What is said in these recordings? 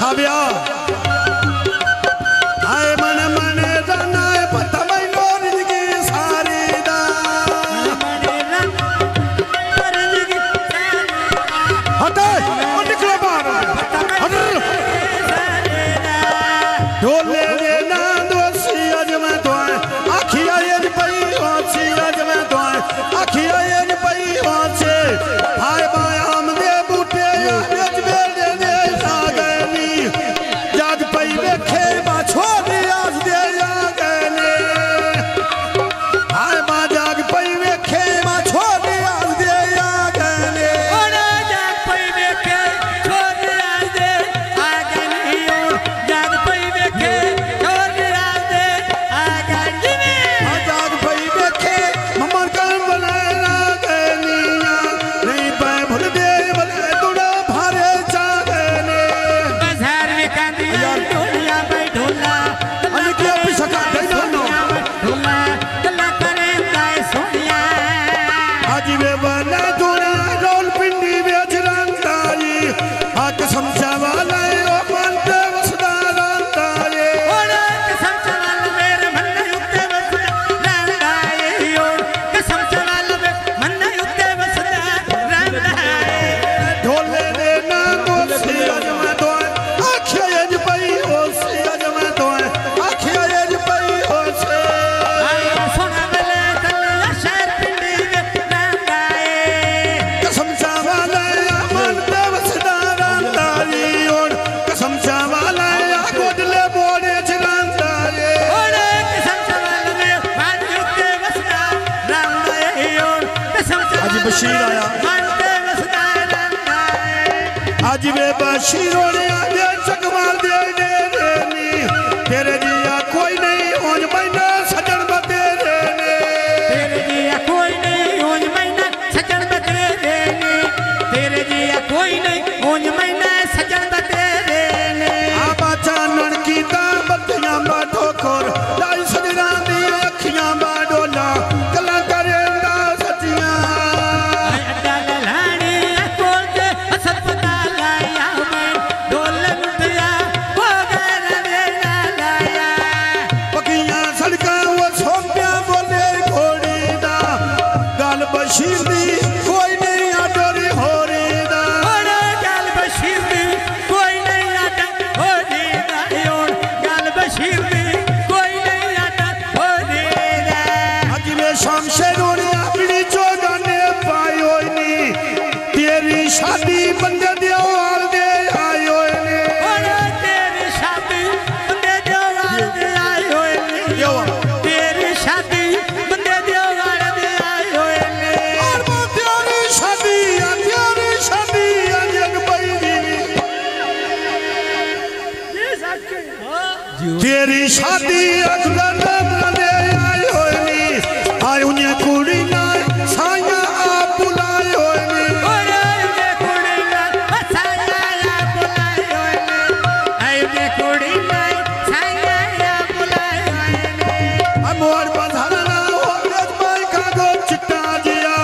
खाव्या आए मन मन जाना है पता मैं नौरिज की सारी दा हटे और निकलो बाहर ढोले देना दोषी आज मैं तो आखिया ये पई वाची आज मैं तो आखिया ये पई वाचे हाय बाय हम दे बूटे आज बेल दे सागनी जाग पई वेखे बा छोड़ी आज दे यागने हाय बा जाग पई वेखे बा छोड़ी आज दे यागने ओड़ा जाग पई वेखे छोड़ी आज दे आगनी जाग पई वेखे छोड़ी आज दे आगनी जाग पई वेखे ममर कान बनाए लागनी नहीं पाए भूल दे बले तुड़ा भारे चागने बाजार में कांदी ढोलिया भाई ढोला अरे क्या पिछा का देना ढोला गला करे गाय सोनिया आज वे बना दुनिया रोल पिंडी बेचरंताई आके समझा वाला ओ मनते वसदारंताई ओड़ा कसम सवाल मेरे मन युक्ते वसदा रंगाए यो कसम सवाल मन युक्ते वसदा रंगाए ढोले देना दोषी आज मैं तो आखिया ये पई होसी आज मैं तो आखिया ये पई होसे आया सोना वाले कल शहर पिंडी रंगाए कसम सा वाला मनते वसदारंताई और कसम सा वाला गोदले बोले चरंताई ओड़ा कसम सवाल मन युक्ते वसदा रंगाए यो कसम आज बशीर आया मनते वसदा रंगाए आज वे बशीरों ने आगे चकमार दे देनी तेरे दिया कोई नहीं होज महीना सजन बते देने तेरे जिया कोई नहीं होज महीना सजन बते देने तेरे जिया कोई नहीं होज महीना सजन बते देने आबा चानन की तार बत्तियां बाटो कोर लाई सजरा दी अखियां बाडोला कला करेंदा सचियां अड्डा ललानी कोल के अस्पताल आया मैं ढोलन उठया हो गया रे लाया पकियां सड़का वो सोप्या बोले घोड़ी दा गाल बशीर दी कोई नहीं आडोरी होरी दा ओड़ा गाल बशीर दी कोई नहीं आता हो देगा योर गाल बशीर दी कोई नहीं आता हो देगा आज वे शाम से रोने अपनी चौगाने पायो नी तेरी शादी बंदे दिवार दे आयो नी ओड़ा तेरी शादी बंदे देवार दे आयो ने तेरी शादी बंदे देवार दे आयो ने और वो तेरी शादी अजन पई तेरी शादी अजन दे आयो नी आय उन्हें कुड़ी ना साया आप बुलायो नी ओड़ा ये कुड़ी ना साया बुलायो ने आयो ने कुड़ी ना साया बुलायो ने अमोर बंधाना हो गज माई का गो चिट्टा जिया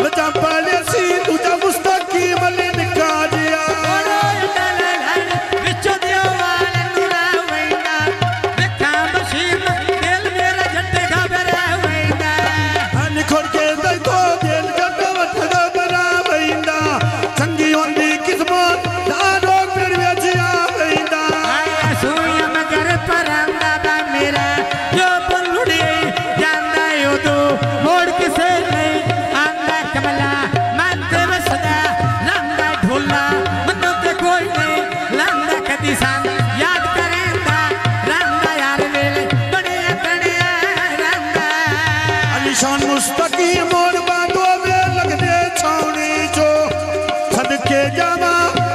लजा पले सी तुझा मुस्तकी मले निका जिया ओड़ा दलाल बिचो देवाल नुरा वैना देखा बशीर दिल मेरा झट्टे घबरा वैना हन खोड़ के दई तो दिल जट वठ बरा वैंदा संगी होंदी किस्मत दारो फिर वेजिया वैंदा आया सुया मगर परांदा बा मेरा जो बलुड़ी जानदा यो तो मोड़ किसे नहीं आंदा कमला मानते वसदा लंगा ढोला मनो ते कोई नहीं लंगा कदी सान याद करेंदा रंगा यार वेले बड़े रंगा अलीशान मुस्तकी मोर बांधो में लग दे छावनी जो सदके जावा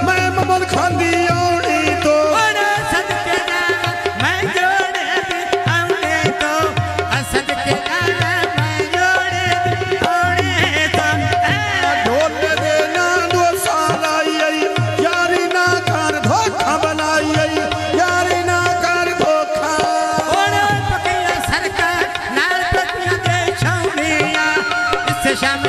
मैं ममद खांदी औनी तो ओड़ा सदके जावा मैं जोड़े औने तो सदके जावा मैं जोड़े औने तो ढोले देना दो साल आई यारी ना कर धोखा बनाई यारी ना कर धोखा ओड़ा पकिया सरकार नाल पकिया दे छौनिया इससे शाम